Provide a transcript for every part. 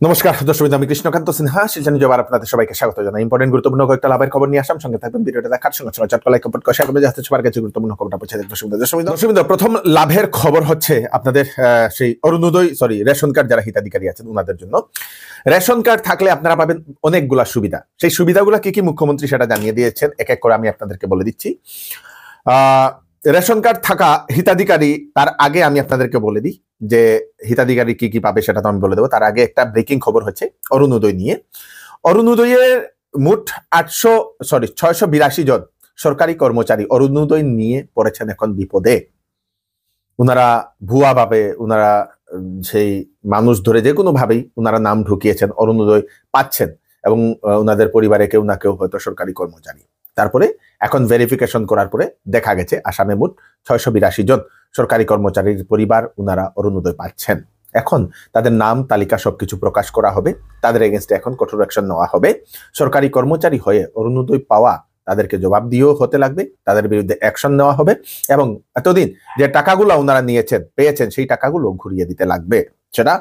নমস্কার দর্শক, আমি কৃষ্ণকান্ত সিনহা শিলচর নিউজে আপনাদের সবাইকে স্বাগত জানাই। ইম্পর্টেন্ট গুরুত্বপূর্ণ কয়েকটা লাভের খবর নিয়ে আসলাম। সঙ্গে থাকবেন, ভিডিওটা দেখার সঙ্গে সঙ্গে চটকা লাইক কমেন্ট করে শেয়ার করবেন যাতে সবার কাছে গুরুত্বপূর্ণ খবরটা পৌঁছে যায়। দর্শক, প্রথম লাভের খবর হচ্ছে আপনাদের সেই অরুণোদয় রেশন কার্ড যারা হিতাধিকারী আছেন ওনাদের জন্য রেশন কার্ড থাকলে আপনারা পাবেন অনেকগুলা সুবিধা। সেই সুবিধাগুলো কি কি মুখ্যমন্ত্রী সেটা জানিয়ে দিয়েছেন, এক এক করে আমি আপনাদেরকে বলে দিচ্ছি। রেশন কার্ড থাকা হিতাধিকারী, তার আগে আমি আপনাদেরকে বলে দিই যে হিতাধিকারী কি কি পাবে সেটা তো আমি বলে দেবো। তার আগে একটা ব্রেকিং খবর হচ্ছে অরুণোদয় নিয়ে। অরুণোদয়ের মোট 682 জন সরকারি কর্মচারী অরুণোদয় নিয়ে পড়েছেন এখন বিপদে। ওনারা ভুয়া ভাবে ওনারা সেই মানুষ ধরে যে কোনো ভাবেই ওনারা নাম ঢুকিয়েছেন, অরুণোদয় পাচ্ছেন এবং ওনাদের পরিবারে কেউ না কেউ হয়তো সরকারি কর্মচারী। তারপরে এখন ভেরিফিকেশন করার পরে দেখা গেছে আসামে মোট 682 জন সরকারি কর্মচারীর পরিবার ওনারা অরুণোদয় পাচ্ছেন। এখন তাদের নাম তালিকা সবকিছু প্রকাশ করা হবে, তাদের এগেনস্টে এখন কঠোর অ্যাকশন নেওয়া হবে। সরকারি কর্মচারী হয়ে অরুণোদয় পাওয়া তাদেরকে জবাব দিয়েও হতে লাগবে, তাদের বিরুদ্ধে অ্যাকশন নেওয়া হবে এবং এতদিন যে টাকাগুলো ওনারা পেয়েছেন সেই টাকাগুলো ঘুরিয়ে দিতে লাগবে। সেটা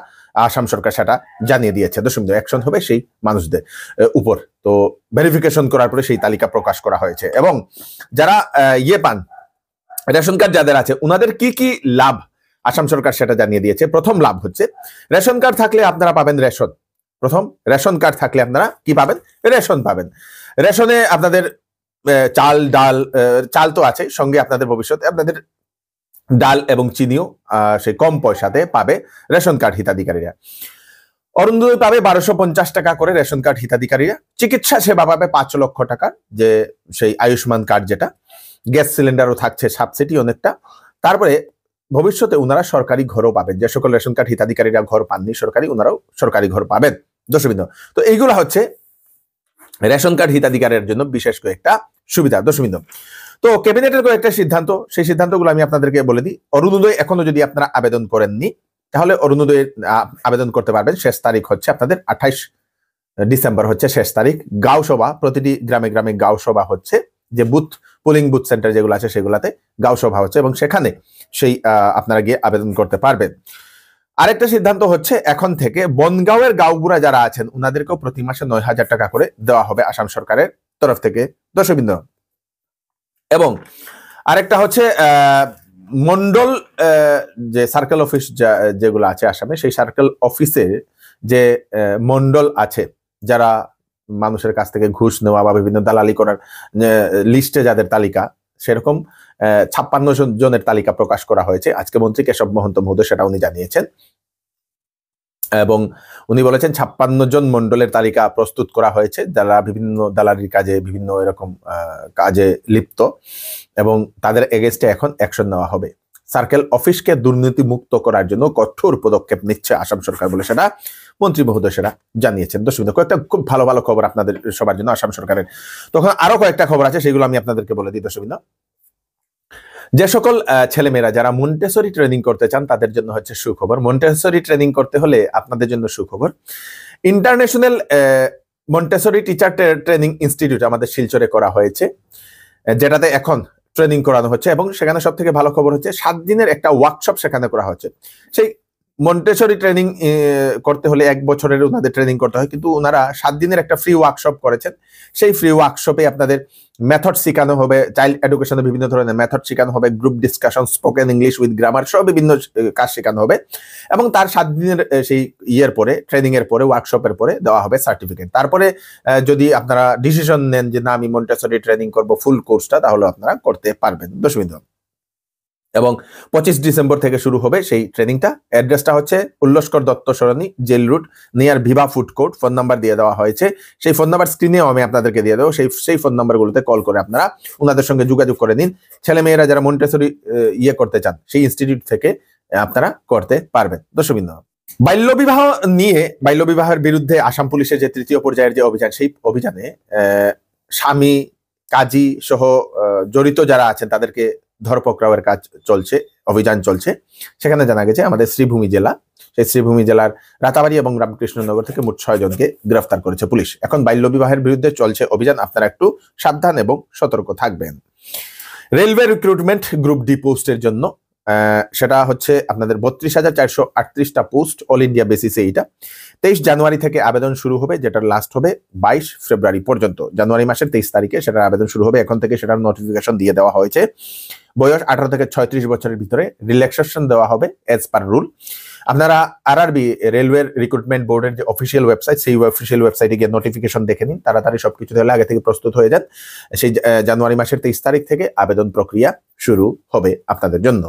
আসাম সরকার সেটা জানিয়ে দিয়েছে। দশম অ্যাকশন হবে সেই মানুষদের উপর। তো ভেরিফিকেশন করার পরে সেই তালিকা প্রকাশ করা হয়েছে এবং যারা পান রেশন কার্ড যাদের আছে ওনাদের কি কি লাভ আসাম সরকার সেটা জানিয়ে দিয়েছে। প্রথম লাভ হচ্ছে রেশন কার্ড থাকলে আপনারা পাবেন রেশন। প্রথম, রেশন কার্ড থাকলে আপনারা কি পাবেন? রেশন পাবেন। রেশনে আপনাদের চাল ডাল, চাল তো আছে, সঙ্গে আপনাদের ভবিষ্যতে আপনাদের ডাল এবং চিনিও সেই কম পয়সাতে পাবে রেশন কার্ড হিতাধিকারীরা। অরুণোদয় পাবে 1250 টাকা করে রেশন কার্ড হিতাধিকারীরা। চিকিৎসা সেবা পাবে 5 লক্ষ টাকা, যে সেই আয়ুষ্মান কার্ড যেটা। গ্যাস সিলিন্ডারও থাকছে সাবসিডি অনেকটা। তারপরে ভবিষ্যতে ওনারা সরকারি ঘরও পাবেন। যে সকল রেশন কার্ড হিতাধিকারীরা ঘর পাননি সরকারি, ওনারাও সরকারি ঘর পাবেন। দর্শকবৃন্দ, তো এইগুলো হচ্ছে রেশন কার্ড হিতাধিকারের জন্য বিশেষ কয়েকটা সুবিধা। দর্শকবৃন্দ, তো ক্যাবিনেটের কয়েকটা সিদ্ধান্ত, সেই সিদ্ধান্তগুলো আমি আপনাদেরকে বলে দিই। অরুণোদয় এখনো যদি আপনারা আবেদন করেননি তাহলে অরুণোদয়ের আবেদন করতে পারবেন। শেষ তারিখ হচ্ছে আপনাদের 28 ডিসেম্বর হচ্ছে শেষ তারিখ। গাঁও সভা, প্রতিটি গ্রামে গ্রামে গাঁও সভা হচ্ছে, যে পোলিং বুথ সেন্টার যেগুলো আছে সেগুলাতে গাঁও সভা হচ্ছে এবং সেখানে সেই আপনারা গিয়ে আবেদন করতে পারবেন। আরেকটা সিদ্ধান্ত হচ্ছে এখন থেকে বনগাঁওয়ের গাঁওগুড়া যারা আছেন ওনাদেরকেও প্রতি মাসে 9,000 টাকা করে দেওয়া হবে আসাম সরকারের তরফ থেকে। দর্শকবৃন্দ, এবং আরেকটা হচ্ছে মন্ডল যে সার্কেল অফিস যেগুলো আছে আসামে, সেই সার্কেল অফিসে যে মন্ডল আছে যারা মানুষের কাছ থেকে ঘুষ নেওয়া বা বিভিন্ন দালালি করার লিস্টে যাদের তালিকা, সেরকম 56 জনের তালিকা প্রকাশ করা হয়েছে আজকে। মন্ত্রী কেশব মহন্ত মহোদয় সেটা উনি জানিয়েছেন এবং উনি বলেছেন 56 জন মন্ডলের তালিকা প্রস্তুত করা হয়েছে যারা বিভিন্ন দালালির কাজে, বিভিন্ন এরকম কাজে লিপ্ত এবং তাদের এগেইনস্টে এখন অ্যাকশন নেওয়া হবে। সার্কেল অফিসকে দুর্নীতি মুক্ত করার জন্য কঠোর পদক্ষেপ নিচ্ছে আসাম সরকার বলে সেটা মন্ত্রী মহোদয় সেটা জানিয়েছেন। দর্শক, কয়েকটা খুব ভালো ভালো খবর আপনাদের সবার জন্য আসাম সরকারের। তখন আরো কয়েকটা খবর আছে, সেগুলো আমি আপনাদেরকে বলে দিই। দর্শক, যে সকল ছেলেমেয়েরা যারা মন্টেসরি ট্রেনিং করতে চান তাদের জন্য হচ্ছে সুখবর। মন্টেসরি ট্রেনিং করতে হলে আপনাদের জন্য সুখবর। International Montessori teacher training institute আমাদের শিলচরে করা হয়েছে, যেটাতে এখন ট্রেনিং করানো হচ্ছে এবং সেখানে সব থেকে ভালো খবর হচ্ছে 7 দিনের একটা ওয়ার্কশপ সেখানে করা হচ্ছে। সেই মন্টেসরি ট্রেনিং করতে হলে 1 বছরের ওনাদের ট্রেনিং করতে হয়, কিন্তু ওনারা 7 দিনের একটা ফ্রি ওয়ার্কশপ করেছেন। সেই ফ্রি ওয়ার্কশপে আপনাদের মেথড শেখানো হবে, চাইল্ড এডুকেশনে বিভিন্ন ধরনের মেথড শেখানো হবে, group discussion, spoken English with grammar, সব বিভিন্ন কাজ শেখানো হবে এবং তার 7 দিনের সেই পরে, ট্রেনিং এর পরে, ওয়ার্কশপের পরে দেওয়া হবে সার্টিফিকেট। তারপরে যদি আপনারা ডিসিশন নেন যে না আমি মন্টেসরি ট্রেনিং করব ফুল কোর্সটা, তাহলে আপনারা করতে পারবেন। দর্শকবৃন্দ, এবং 25 ডিসেম্বর থেকে শুরু হবে সেই ট্রেনিংটা। অ্যাড্রেসটা হচ্ছে Ullaskar Dutta Sarani, jail route, near Viva food court. Phone number দিয়ে দেওয়া হয়েছে, সেই ফোন নাম্বার স্ক্রিনেও আমি আপনাদেরকে দিয়ে দেবো। সেই ফোন নাম্বারগুলোতে কল করে আপনারা ওনাদের সঙ্গে যোগাযোগ করে নিন। ছেলেমেয়েরা যারা মন্টেসরি করতে চান সেই ইনস্টিটিউট থেকে আপনারা করতে পারবেন। দর্শকবৃন্দ, বাল্যবিবাহ নিয়ে, বাল্যবিবাহের বিরুদ্ধে আসাম পুলিশের যে 3য় পর্যায়ের যে অভিযান, সেই অভিযানে স্বামী, কাজী সহ জড়িত যারা আছেন তাদেরকে ধরপকড়াওয়ের কাজ চলছে, অভিযান চলছে। সেখানে জানা গেছে আমাদের শ্রীভূমি জেলা, সেই শ্রীভূমি জেলার রাতাবাড়ি এবং রামকৃষ্ণনগর থেকে মোট 6 জনকে গ্রেফতার করেছে পুলিশ। এখন বাল্যবিবাহের বিরুদ্ধে চলছে অভিযান, আপনারা একটু সাবধান এবং সতর্ক থাকবেন। রেলওয়ে রিক্রুটমেন্ট গ্রুপ ডি পোস্টের জন্য সেটা হচ্ছে আপনাদের 32,438টা পোস্ট অল ইন্ডিয়া বেসিসে। এইটা 23 জানুয়ারি থেকে আবেদন শুরু হবে, যেটা লাস্ট হবে 22 ফেব্রুয়ারি পর্যন্ত। জানুয়ারি মাসের 23 তারিখে সেটার আবেদন শুরু হবে। এখন থেকে সেটার নোটিফিকেশন দিয়ে দেওয়া হয়েছে। বয়স 18 থেকে 36 বছরের ভিতরে, রিল্যাক্সেশন দেওয়া হবে এজ পার রুল। আপনারা আরআরবি রেলওয়ে রিক্রুটমেন্ট বোর্ডের যে অফিসিয়াল ওয়েবসাইট, সেই অফিসিয়াল ওয়েবসাইটে গিয়ে নোটিফিকেশন দেখে নিন, তাড়াতাড়ি সবকিছু তাহলে আগে থেকে প্রস্তুত হয়ে যান। সেই জানুয়ারি মাসের 23 তারিখ থেকে আবেদন প্রক্রিয়া শুরু হবে আপনাদের জন্য।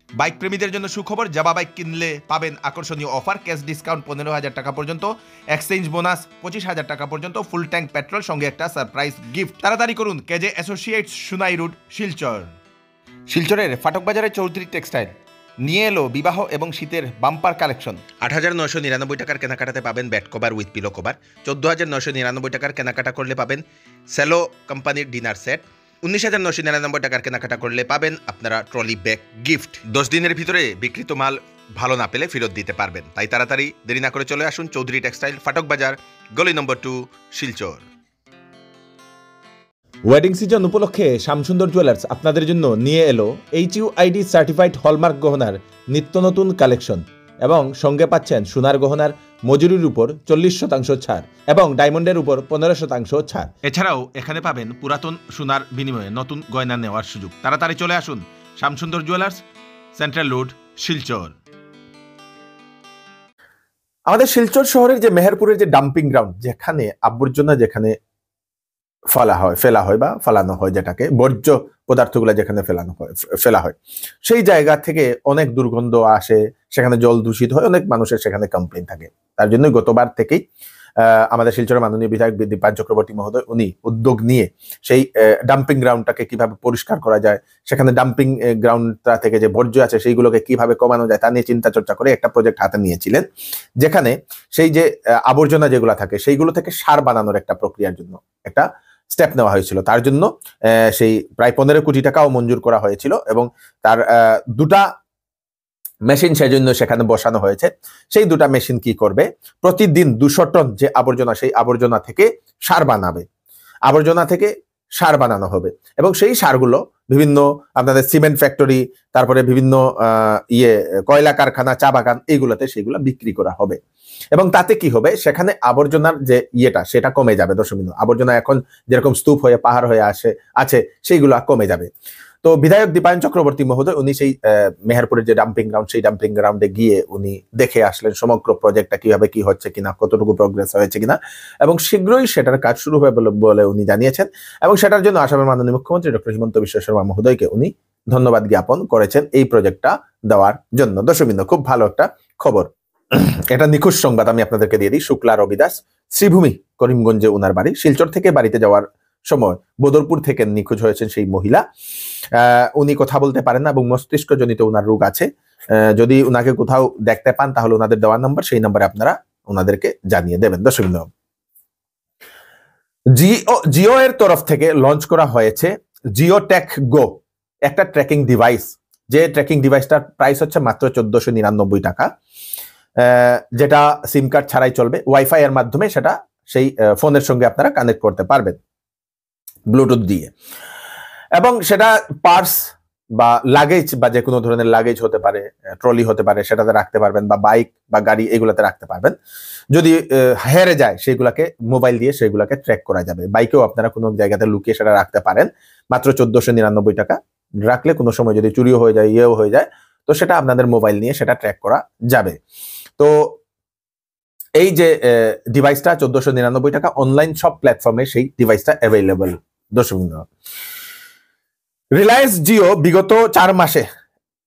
বাইক প্রেমীদের জন্য সুখবর, জাবা বাইক কিনলে পাবেন আকর্ষণীয় অফার, ক্যাশ ডিসকাউন্ট 15,000 টাকা পর্যন্ত, এক্সচেঞ্জ বোনাস 25,000 টাকা পর্যন্ত, ফুল ট্যাঙ্ক পেট্রোল, সঙ্গে একটা সারপ্রাইজ গিফট। তাড়াতাড়ি করুন, কেজে অ্যাসোসিয়েটস, সুনাই রোড, শিলচর। শিলচরের ফাটক বাজারে চৌধুরী টেক্সটাইল নিয়ে এলো বিবাহ এবং শীতের বাম্পার কালেকশন। 8,999 টাকার কেনাকাটাতে পাবেন bat cover with pillow cover. 14,999 টাকার কেনাকাটা করলে পাবেন সেলো কোম্পানির ডিনার সেট। 19,999 টাকার কেনাকাটা করলে পাবেন আপনারা ট্রলি ব্যাগ গিফট। 10 দিনের ভিতরে বিক্রিত মাল ভালো না পেলে ফেরত দিতে পারবেন। তাই তাড়াতাড়ি দেরি না করে চলে আসুন চৌধুরী টেক্সটাইল, ফাটক বাজার, গলি নম্বর 2, শিলচর। ওয়েডিং সিজন উপলক্ষে শ্যামসুন্দর জুয়েলার্স আপনাদের জন্য নিয়ে এলো HUID সার্টিফাইড হলমার্ক গহনার নিত্য নতুন কালেকশন, এবং সঙ্গে পাচ্ছেন সোনার গহনার মজুরির উপর 40% ছাড় এবং ডায়মন্ডের উপর 15% ছাড়। এছাড়াও এখানে পাবেন পুরাতন সোনার বিনিময়ে নতুন গয়না নেওয়ার সুযোগ। তাড়াতাড়ি চলে আসুন Shyamsundar jewellers, central road, Silchar. আমাদের শিলচর শহরের যে মেহেরপুরের যে ডাম্পিং গ্রাউন্ড, যেখানে আবর্জনা ফেলা হয় বা ফালানো হয়, যেটাকে বর্জ্য পদার্থগুলো যেখানে ফেলা হয়, সেই জায়গা থেকে অনেক দুর্গন্ধ আসে, সেখানে জল দূষিত হয়, অনেক মানুষের সেখানে কমপ্লেইন থাকে। তার জন্য গতবার থেকেই আমাদের শিলচরের মাননীয় বিধায়ক দীপায়ন চক্রবর্তী মহোদয় উনি উদ্যোগ নিয়ে সেই ডাম্পিং গ্রাউন্ডটাকে কিভাবে পরিষ্কার করা যায়, সেখানে ডাম্পিং গ্রাউন্ডটা থেকে যে বর্জ্য আছে সেইগুলোকে কিভাবে কমানো যায় তা নিয়ে চিন্তা চর্চা করে একটা প্রজেক্ট হাতে নিয়েছিলেন, যেখানে সেই যে আবর্জনা যেগুলো থাকে সেইগুলো থেকে সার বানানোর একটা প্রক্রিয়ার জন্য একটা স্টেপ নেওয়া হয়েছিল। তার জন্য সেই প্রায় 15 কোটি টাকাও মঞ্জুর করা হয়েছিল, এবং তার 2টা মেশিন সেজন্য সেখানে বসানো হয়েছে। সেই 2টা মেশিন কি করবে, প্রতিদিন 200 টন যে আবর্জনা, সেই আবর্জনা থেকে সার বানানো হবে, এবং সেই সারগুলো বিভিন্ন আপনাদের সিমেন্ট ফ্যাক্টরি, তারপরে বিভিন্ন কয়লা কারখানা, চা বাগান, এইগুলোতে সেইগুলো বিক্রি করা হবে। এবং তাতে কি হবে, সেখানে আবর্জনার যে সেটা কমে যাবে। আবর্জনা এখন যেরকম স্তূপ হয়ে পাহাড় হয়ে আছে সেইগুলো কমে যাবে। তো বিধায়ক দীপায়ন চক্রবর্তী মহোদয় উনি সেই মেহেরপুরের যে ডাম্পিং গ্রাউন্ড, সেই ডাম্পিং গ্রাউন্ডে গিয়ে উনি দেখে আসলেন সমগ্র প্রজেক্টটা কিভাবে কি হচ্ছে কিনা, কতটুকু প্রোগ্রেস হয়েছে কিনা, এবং শীঘ্রই সেটার কাজ শুরু হবে বলে উনি জানিয়েছেন। এবং সেটার জন্য আসামের মাননীয় মুখ্যমন্ত্রী ডক্টর হিমন্ত বিশ্ব শর্মা মহোদয়কে উনি ধন্যবাদ জ্ঞাপন করেছেন এই প্রজেক্টটা দেওয়ার জন্য। দর্শকবৃন্দ, খুব ভালো একটা খবর, এটা নিখুঁত সংবাদ আমি আপনাদেরকে দিয়ে দিই। শুক্লা রবিদাস, শ্রীভূমি করিমগঞ্জে উনার বাড়ি। শিলচর থেকে বাড়িতে যাওয়ার সময় বদরপুর থেকে নিখোঁজ হয়েছেন সেই মহিলা। উনি কথা বলতে পারেন না এবং মস্তিষ্কজনিত উনার রোগ আছে। যদি উনাকে কোথাও দেখতে পান তাহলে ওনাদের দেওয়া নাম্বার, সেই নাম্বারে আপনারা ওনাদেরকে জানিয়ে দেবেন। দর্শকবৃন্দ, জিও এর তরফ থেকে লঞ্চ করা হয়েছে জিও টেক গো, একটা ট্র্যাকিং ডিভাইস। যে ট্র্যাকিং ডিভাইসটার প্রাইস হচ্ছে মাত্র 1499 টাকা, যেটা সিম কার্ড ছাড়াই চলবে। ওয়াইফাই এর মাধ্যমে সেটা সেই ফোনের সঙ্গে আপনারা কানেক্ট করতে পারবেন ব্লুটুথ দিয়ে, এবং সেটা পার্স বা লাগেজ বা যে কোনো ধরনের লাগেজ হতে পারে, ট্রলি হতে পারে, সেটাতে রাখতে পারবেন, বা বাইক বা গাড়ি এগুলাতে রাখতে পারবেন। যদি হেরে যায় সেগুলাকে মোবাইল দিয়ে সেগুলাকে ট্র্যাক করা যাবে। বাইকেও আপনারা কোনো জায়গাতে লুকিয়ে সেটা রাখতে পারেন। মাত্র 1499 টাকা রাখলে কোনো সময় যদি চুরিও হয়ে যায়, হয়ে যায়, তো সেটা আপনাদের মোবাইল নিয়ে সেটা ট্র্যাক করা যাবে। তো এই যে ডিভাইসটা 1499 টাকা, অনলাইন সব প্ল্যাটফর্মে সেই ডিভাইসটা অ্যাভেলেবল। দর্শকবৃন্দ, রিলায়েন্স জিও বিগত 4 মাসে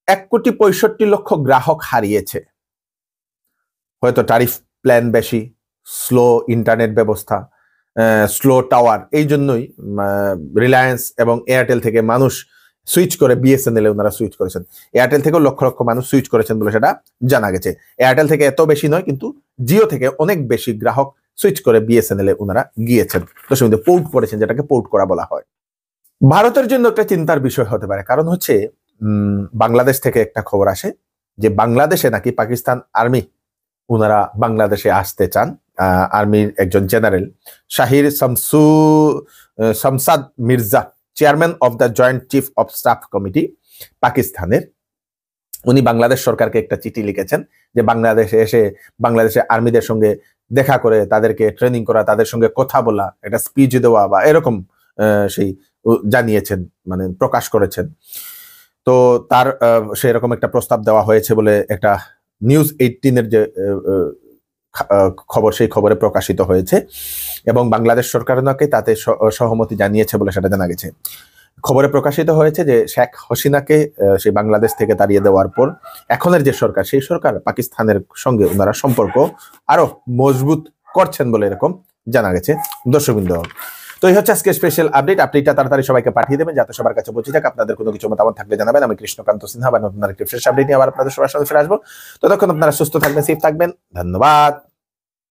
1,65,00,000 গ্রাহক হারিয়েছে। হয়তো ট্যারিফ প্ল্যান বেশি, স্লো ইন্টারনেট ব্যবস্থা, স্লো টাওয়ার, এই জন্যই রিলায়েন্স এবং এয়ারটেল থেকে মানুষ সুইচ করে বিএসএনএল এ ওনারা সুইচ করেছেন। এয়ারটেল থেকেও লক্ষ লক্ষ মানুষ সুইচ করেছেন বলে সেটা জানা গেছে। এয়ারটেল থেকে এত বেশি নয়, কিন্তু জিও থেকে অনেক বেশি গ্রাহক সুইচ করে বিএসএনএল এ ওনারা গিয়েছেন। দর্শক, পোর্ট করেছেন, যেটাকে পোর্ট করা বলা হয়। ভারতের জন্য একটা চিন্তার বিষয় হতে পারে, কারণ হচ্ছে বাংলাদেশ থেকে একটা খবর আসে যে বাংলাদেশে নাকি পাকিস্তান আর্মি ওনারা বাংলাদেশে আসতে চান। আর্মির একজন general Shahir Shamsad Mirza, chairman of the joint chief of staff committee পাকিস্তানের, উনি বাংলাদেশ সরকারকে একটা চিঠি লিখেছেন যে বাংলাদেশে এসে বাংলাদেশের আর্মিদের সঙ্গে দেখা করে তাদেরকে ট্রেনিং করা, তাদের সঙ্গে কথা বলা, একটা স্পিচ দেওয়া বা এরকম সেই জানিয়েছেন, মানে প্রকাশ করেছেন। তো তার সেরকম একটা প্রস্তাব দেওয়া হয়েছে বলে একটা নিউজ 18-এর যে খবর, সেই খবরে প্রকাশিত হয়েছে এবং বাংলাদেশ সরকার নাকি তাতে সহমতি জানিয়েছে বলে সেটা জানা গেছে। খবরে প্রকাশিত হয়েছে যে শেখ হাসিনাকে সেই বাংলাদেশ থেকে তাড়িয়ে দেওয়ার পর এখনের যে সরকার, সেই সরকার পাকিস্তানের সঙ্গে ওনারা সম্পর্ক আরো মজবুত করছেন বলে এরকম জানা গেছে। দর্শকবৃন্দ, তো এই হচ্ছে আজকে স্পেশাল আপডেট। আপডেটটা তাড়াতাড়ি সবাইকে পাঠিয়ে দেবেন যাতে সবার কাছে পৌঁছে যাক। আপনাদের কোনো কিছু মতামত থাকলে জানাবেন। আমি কৃষ্ণকান্ত সিনহা বা নতুন আরেকটি ফ্রেশ আপডেট নিয়ে আবার আপনাদের সবার সাথে ফিরে আসবো। ততক্ষণ আপনারা সুস্থ থাকবেন, সেফ থাকবেন। ধন্যবাদ।